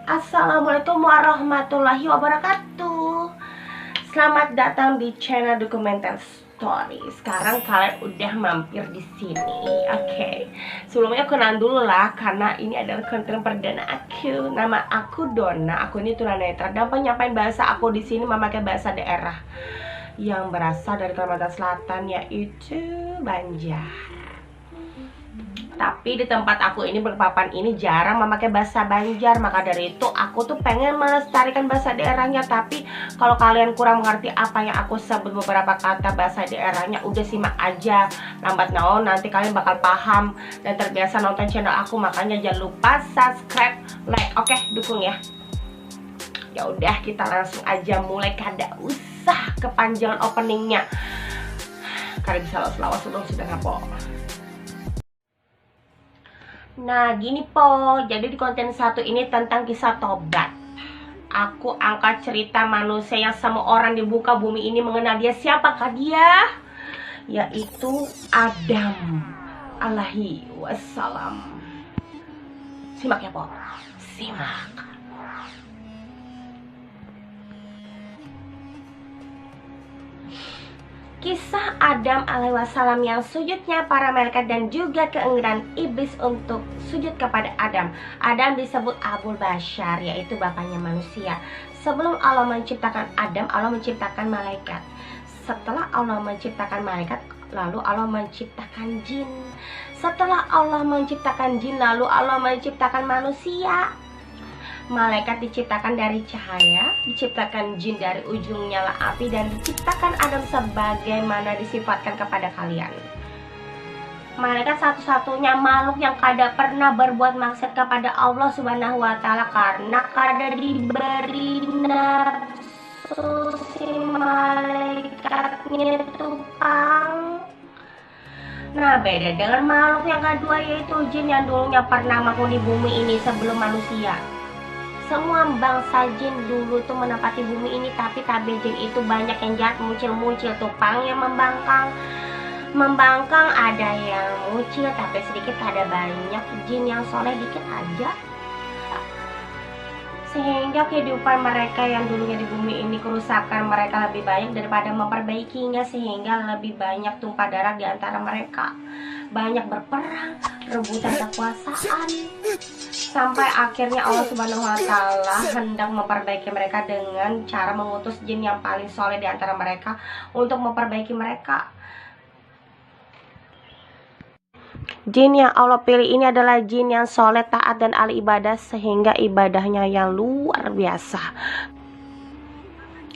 Assalamualaikum warahmatullahi wabarakatuh. Selamat datang di channel Dokumenter Story. Sekarang kalian udah mampir di sini. Oke. Sebelumnya kenalan dulu lah, karena ini adalah konten perdana aku. Nama aku Donna. Aku ini tunanetra dan penyampaian bahasa aku di sini memakai bahasa daerah yang berasal dari Kalimantan Selatan, yaitu Banjar. Tapi di tempat aku ini berpapan ini jarang memakai bahasa Banjar. Maka dari itu aku tuh pengen melestarikan bahasa daerahnya. Tapi kalau kalian kurang mengerti apa yang aku sebut beberapa kata bahasa daerahnya, udah simak aja, lambat laun nanti kalian bakal paham dan terbiasa nonton channel aku. Makanya jangan lupa subscribe, like, oke, dukung ya. Ya udah, kita langsung aja mulai, kada usah kepanjangan openingnya. Kalian bisa lawas-lawas sebelum sudah ngapok. Nah gini po, jadi di konten satu ini tentang kisah tobat. Aku angkat cerita manusia yang semua orang di muka bumi ini mengenal dia. Siapakah dia? Yaitu Adam alaihi wassalam. Simak ya po, simak. Kisah Adam alaihissalam yang sujudnya para malaikat dan juga keengganan iblis untuk sujud kepada Adam. Adam disebut Abul Bashar, yaitu bapaknya manusia. Sebelum Allah menciptakan Adam, Allah menciptakan malaikat. Setelah Allah menciptakan malaikat, lalu Allah menciptakan jin. Setelah Allah menciptakan jin, lalu Allah menciptakan manusia. Malaikat diciptakan dari cahaya, diciptakan jin dari ujung nyala api, dan diciptakan Adam sebagaimana disifatkan kepada kalian. Malaikat satu-satunya makhluk yang kada pernah berbuat maksiat kepada Allah Subhanahu wa Ta'ala, karena kada diberi nafsu. Si malaikatnya tupang. Nah, beda dengan makhluk yang kedua, yaitu jin yang dulunya pernah menghuni bumi ini sebelum manusia. Semua bangsa jin dulu tuh menempati bumi ini, tapi tabi jin itu banyak yang jahat, muncul-muncul, tupang yang membangkang, ada yang muncul tapi sedikit, ada banyak jin yang soleh dikit aja. Sehingga kehidupan mereka yang dulunya di bumi ini, kerusakan mereka lebih banyak daripada memperbaikinya, sehingga lebih banyak tumpah darah di antara mereka. Banyak berperang, rebutan kekuasaan, sampai akhirnya Allah Subhanahu wa Ta'ala hendak memperbaiki mereka dengan cara mengutus jin yang paling soleh di antara mereka untuk memperbaiki mereka. Jin yang Allah pilih ini adalah jin yang soleh, taat, dan ahli ibadah, sehingga ibadahnya yang luar biasa.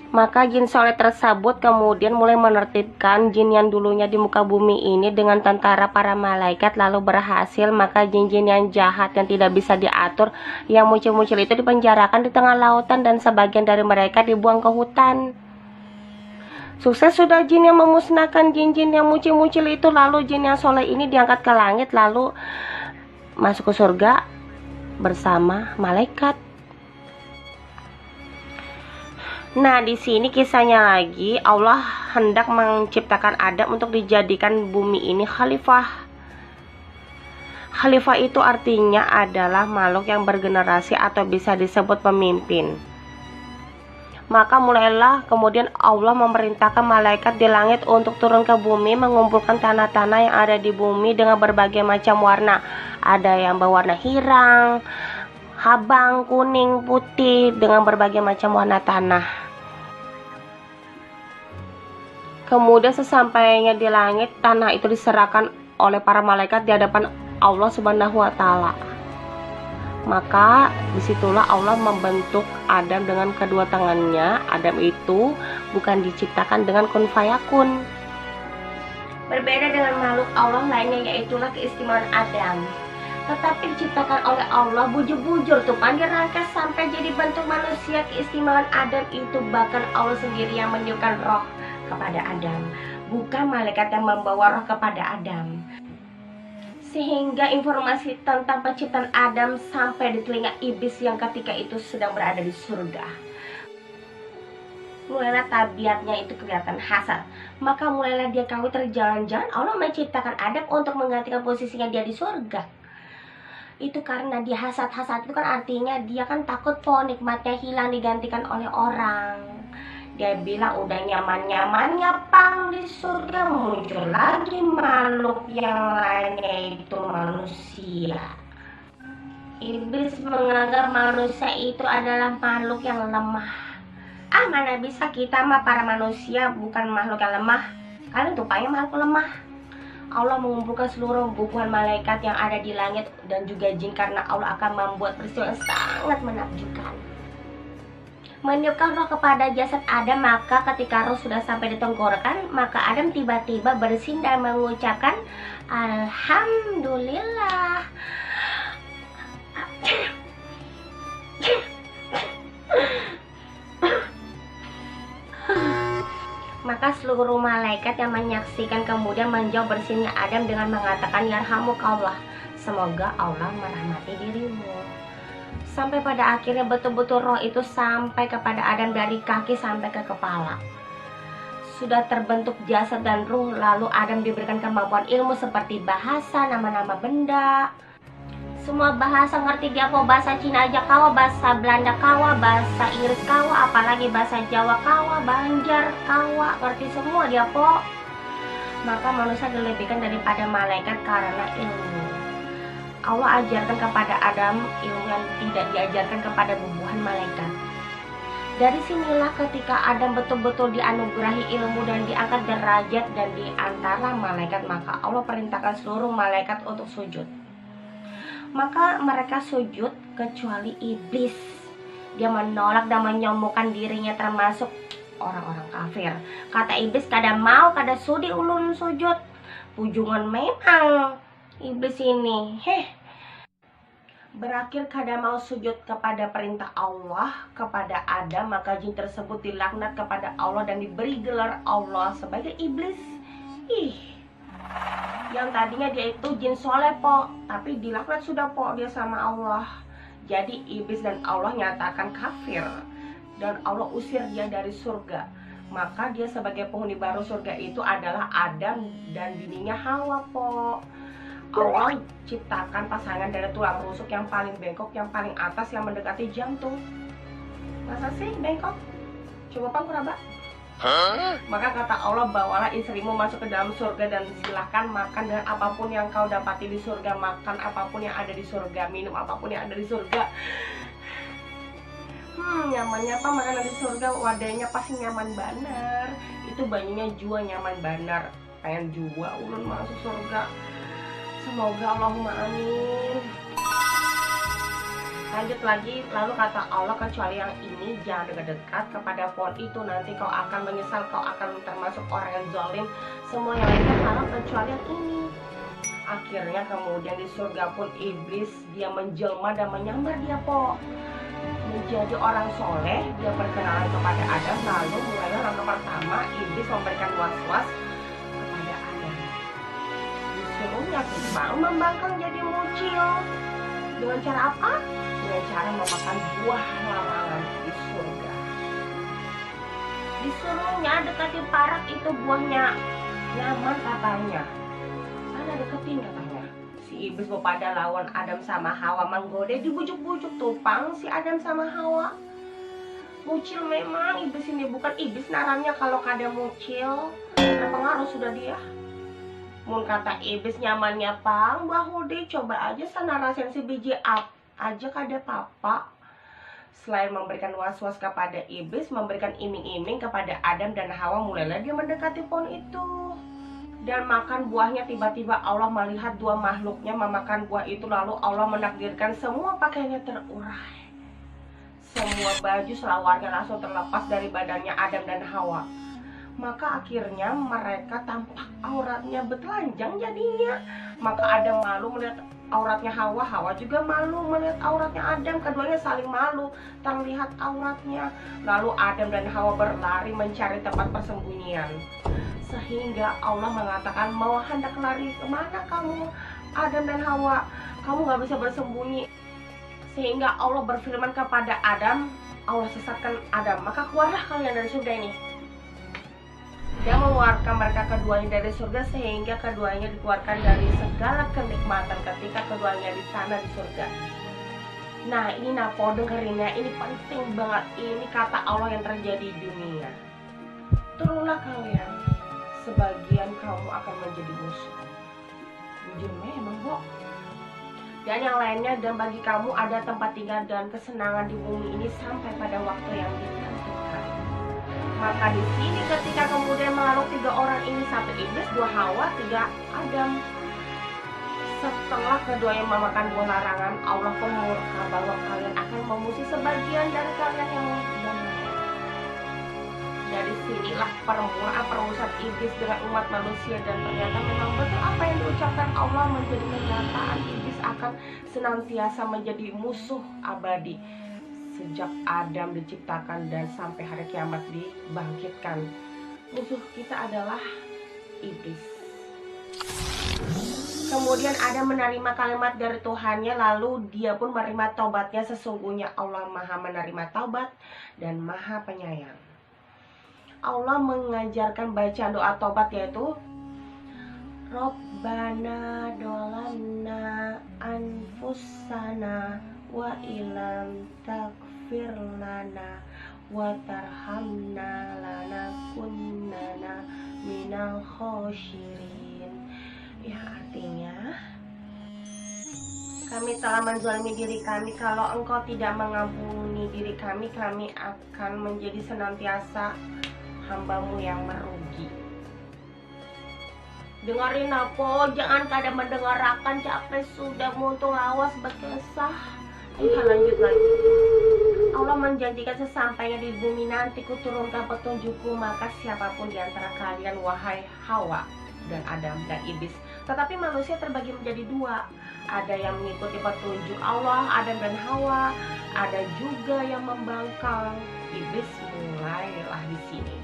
Maka jin soleh tersebut kemudian mulai menertibkan jin yang dulunya di muka bumi ini dengan tentara para malaikat, lalu berhasil. Maka jin-jin yang jahat yang tidak bisa diatur, yang muncul-muncul itu dipenjarakan di tengah lautan, dan sebagian dari mereka dibuang ke hutan. Sukses sudah jin yang memusnahkan jin-jin yang muncul-muncul itu, lalu jin yang soleh ini diangkat ke langit, lalu masuk ke surga bersama malaikat. Nah, di sini kisahnya lagi, Allah hendak menciptakan Adam untuk dijadikan bumi ini khalifah. Khalifah itu artinya adalah makhluk yang bergenerasi atau bisa disebut pemimpin. Maka mulailah kemudian Allah memerintahkan malaikat di langit untuk turun ke bumi, mengumpulkan tanah-tanah yang ada di bumi dengan berbagai macam warna. Ada yang berwarna hirang, habang, kuning, putih, dengan berbagai macam warna tanah. Kemudian sesampainya di langit, tanah itu diserahkan oleh para malaikat di hadapan Allah Subhanahu wa Ta'ala. Maka disitulah Allah membentuk Adam dengan kedua tangannya. Adam itu bukan diciptakan dengan kun fayakun. Berbeda dengan makhluk Allah lainnya, yaitulah keistimewaan Adam. Tetapi diciptakan oleh Allah bujur-bujur tuh, dirangkai sampai jadi bentuk manusia. Keistimewaan Adam itu bahkan Allah sendiri yang meniupkan roh kepada Adam, bukan malaikat yang membawa roh kepada Adam. Sehingga informasi tentang penciptaan Adam sampai di telinga iblis yang ketika itu sedang berada di surga. Mulailah tabiatnya itu kelihatan hasad. Maka mulailah dia kawin terjalan-jalan. Allah menciptakan Adam untuk menggantikan posisinya dia di surga. Itu karena dia hasad itu kan artinya dia kan takut nikmatnya hilang digantikan oleh orang. Dia bilang udah nyaman-nyamannya pang di surga, muncul lagi makhluk yang lainnya, itu manusia. Iblis menganggap manusia itu adalah makhluk yang lemah. Mana bisa, kita mah para manusia bukan makhluk yang lemah. Kalian tupanya makhluk lemah. Allah mengumpulkan seluruh guguhan malaikat yang ada di langit dan juga jin karena Allah akan membuat peristiwa yang sangat menakjubkan. Meniupkan roh kepada jasad Adam, maka ketika roh sudah sampai di tenggorokan, maka Adam tiba-tiba bersin dan mengucapkan Alhamdulillah. Maka seluruh malaikat yang menyaksikan kemudian menjauh bersinnya Adam dengan mengatakan yarhamukallah, semoga Allah merahmati dirimu. Sampai pada akhirnya betul-betul roh itu sampai kepada Adam dari kaki sampai ke kepala. Sudah terbentuk jasad dan ruh, lalu Adam diberikan kemampuan ilmu seperti bahasa, nama-nama benda. Semua bahasa ngerti dia, kok bahasa Cina aja kawa, bahasa Belanda kawa, bahasa Inggris kawa, apalagi bahasa Jawa kawa, Banjar kawa, ngerti semua dia po. Maka manusia dilebihkan daripada malaikat karena ilmu. Allah ajarkan kepada Adam ilmu yang tidak diajarkan kepada bubuhan malaikat. Dari sinilah ketika Adam betul-betul dianugerahi ilmu dan diangkat derajat dan di antara malaikat, maka Allah perintahkan seluruh malaikat untuk sujud. Maka mereka sujud kecuali iblis. Dia menolak dan menyombongkan dirinya termasuk orang-orang kafir. Kata iblis, kada mau, kada sudi ulun sujud. Pujungan memang iblis ini. Berakhir kada mau sujud kepada perintah Allah kepada Adam, maka jin tersebut dilaknat kepada Allah dan diberi gelar Allah sebagai iblis. Yang tadinya dia itu jin soleh po, tapi dilaknat sudah po dia sama Allah. Jadi iblis dan Allah nyatakan kafir dan Allah usir dia dari surga. Maka dia sebagai penghuni baru surga itu adalah Adam dan bininya Hawa po. Allah ciptakan pasangan dari tulang rusuk yang paling bengkok, yang paling atas, yang mendekati jantung. Masa sih bengkok? Coba pang kuraba. Maka kata Allah, bawalah istrimu masuk ke dalam surga dan silahkan makan dengan apapun yang kau dapati di surga. Makan apapun yang ada di surga, minum apapun yang ada di surga. Nyamannya apa makanan di surga? Wadahnya pasti nyaman banar. Itu banyunya jua nyaman banar. Pengen jua ulun masuk surga. Semoga, Allahumma amin. Lanjut lagi, lalu kata Allah, kecuali yang ini jangan dekat-dekat kepada pohon itu, nanti kau akan menyesal, kau akan termasuk orang yang zalim. Semua yang lainnya haram kecuali yang ini. Akhirnya kemudian di surga pun iblis dia menjelma dan menyamar dia po menjadi orang soleh. Dia berkenalan kepada Adam, lalu mulailah langkah pertama iblis memberikan was-was kepada Adam. Disuruhnya timbang membangkang jadi mucil. Dengan cara apa? Dengan cara memakan buah larangan di surga. Disuruhnya dekati parak, itu buahnya nyaman katanya. Sana deketin katanya. Si iblis pada lawan Adam sama Hawa, menggoda, dibujuk-bujuk tupang si Adam sama Hawa. Mucil memang iblis ini, bukan iblis naranya kalau kada mucil. Pengaruh sudah dia. Mun kata iblis nyamannya pang, bahu deh coba aja sana rasain si biji up aja kada papa. Selain memberikan was-was kepada iblis, memberikan iming-iming kepada Adam dan Hawa, mulailah dia mendekati pohon itu dan makan buahnya. Tiba-tiba Allah melihat dua makhluknya memakan buah itu, lalu Allah menakdirkan semua pakaiannya terurai, semua baju selawarnya langsung terlepas dari badannya Adam dan Hawa. Maka akhirnya mereka tampak auratnya bertelanjang jadinya. Maka Adam malu melihat auratnya Hawa, Hawa juga malu melihat auratnya Adam. Keduanya saling malu terlihat auratnya. Lalu Adam dan Hawa berlari mencari tempat persembunyian. Sehingga Allah mengatakan, mau hendak lari kemana kamu Adam dan Hawa? Kamu gak bisa bersembunyi. Sehingga Allah berfirman kepada Adam, Allah sesatkan Adam, maka keluarlah kalian dari surga ini. dan mengeluarkan mereka keduanya dari surga sehingga keduanya dikeluarkan dari segala kenikmatan ketika keduanya di sana di surga. Nah ini Napo, dengerin ya, ini penting banget, ini kata Allah yang terjadi di dunia. Turunlah kalian, sebagian kamu akan menjadi musuh. Jujur memang, Bo. Dan yang lainnya, dan bagi kamu ada tempat tinggal dan kesenangan di bumi ini sampai pada waktu yang ditentukan. Maka di sini ketika kemudian mengarung 3 orang ini, 1 iblis, 2 Hawa, 3 Adam. Setelah keduanya memakan buah larangan, Allah pun murka bahwa kalian akan memusuhi sebagian dari kalian yang benar. Dari sinilah permulaan perusahaan iblis dengan umat manusia, dan ternyata memang betul apa yang diucapkan Allah menjadi kenyataan. Iblis akan senantiasa menjadi musuh abadi sejak Adam diciptakan dan sampai hari kiamat dibangkitkan. Musuh kita adalah iblis. Kemudian Adam menerima kalimat dari Tuhannya, lalu dia pun menerima taubatnya. Sesungguhnya Allah Maha menerima taubat dan Maha penyayang. Allah mengajarkan bacaan doa taubat, yaitu Rabbana dolamna anfusana wa ilam takfir lana wa tarhamna lanakunna minal khosyirin. Ya, artinya kami telah menzalimi diri kami. Kalau engkau tidak mengampuni diri kami, kami akan menjadi senantiasa hambamu yang merugi. Dengerin Napo, jangan kada mendengarkan, capek sudah, muntung lawas berkesah. Kita lanjut lagi. Allah menjanjikan sesampainya di bumi nanti kuturunkan petunjukku, maka siapapun di antara kalian, wahai Hawa dan Adam dan iblis. Tetapi manusia terbagi menjadi 2. Ada yang mengikuti petunjuk Allah, Adam dan Hawa. Ada juga yang membangkang. Iblis mulailah di sini.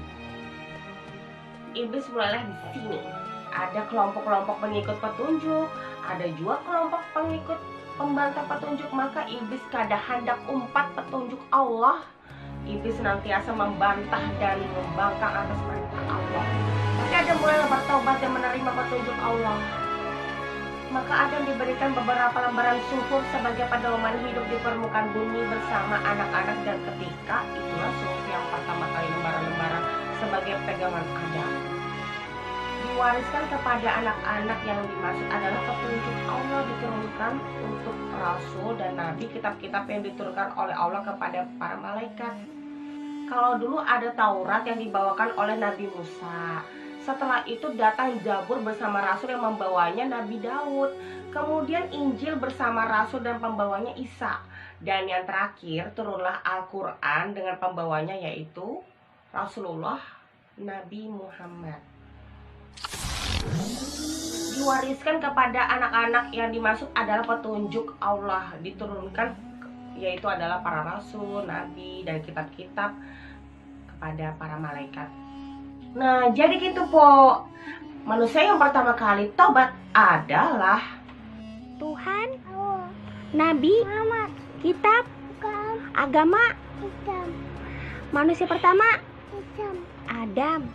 Ada kelompok-kelompok pengikut petunjuk, ada juga kelompok pengikut pembantah petunjuk. Maka iblis kada hendak umpat petunjuk Allah. Iblis senantiasa membantah dan membangkang atas perintah Allah. Tapi Adam mulai bertobat dan menerima petunjuk Allah. Maka Adam diberikan beberapa lembaran suhuf sebagai pedoman hidup di permukaan bumi bersama anak-anak, dan ketika itulah suhuf yang pertama kali, lembaran-lembaran sebagai pegangan Adam, diwariskan kepada anak-anak. Yang dimaksud adalah petunjuk Allah diturunkan untuk rasul dan nabi, kitab-kitab yang diturunkan oleh Allah kepada para malaikat. Kalau dulu ada Taurat yang dibawakan oleh Nabi Musa. Setelah itu datang Zabur bersama rasul yang membawanya Nabi Daud. Kemudian Injil bersama rasul dan pembawanya Isa. Dan yang terakhir turunlah Al-Quran dengan pembawanya yaitu Rasulullah Nabi Muhammad. Diwariskan kepada anak-anak, yang dimaksud adalah petunjuk Allah diturunkan, yaitu adalah para rasul, nabi, dan kitab-kitab kepada para malaikat. Nah, jadi gitu Po. Manusia yang pertama kali tobat adalah Tuhan, Nabi, kitab, agama. Manusia pertama Adam.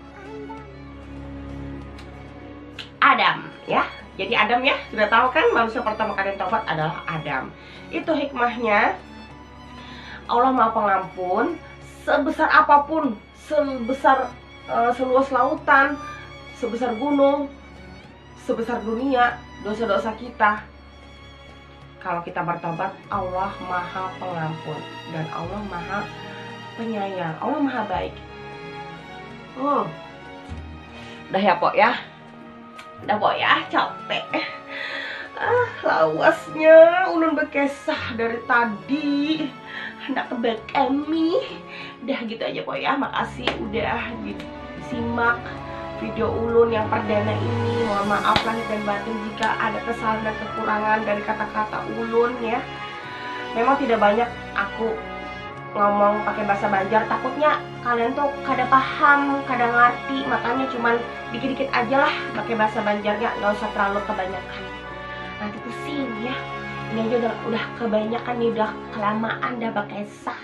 Ya. Jadi Adam ya, sudah tahu kan manusia pertama kali tobat adalah Adam. Itu hikmahnya. Allah Maha Pengampun, sebesar apapun, sebesar seluas lautan, sebesar gunung, sebesar dunia, dosa-dosa kita, kalau kita bertobat, Allah Maha Pengampun dan Allah Maha Penyayang. Allah Maha Baik. Udah ya Po ya. Udah Po ya, capek. Lawasnya ulun bekesah dari tadi. Hendak ke kami. Udah gitu aja Po ya. Makasih udah disimak video ulun yang perdana ini. Mohon maaf lahir dan batin jika ada kesalahan dan kekurangan dari kata-kata ulun ya. Memang tidak banyak aku ngomong pakai bahasa Banjar, takutnya kalian tuh kada paham, kada ngerti, makanya cuman dikit-dikit aja lah pakai bahasa Banjarnya, nggak usah terlalu kebanyakan. Nanti pusing ya. Ini aja udah kebanyakan nih, udah kelamaan dah pakai sah.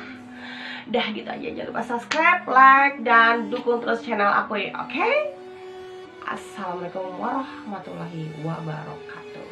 Dah gitu aja, jangan lupa subscribe, like, dan dukung terus channel aku ya, oke? Assalamualaikum warahmatullahi wabarakatuh.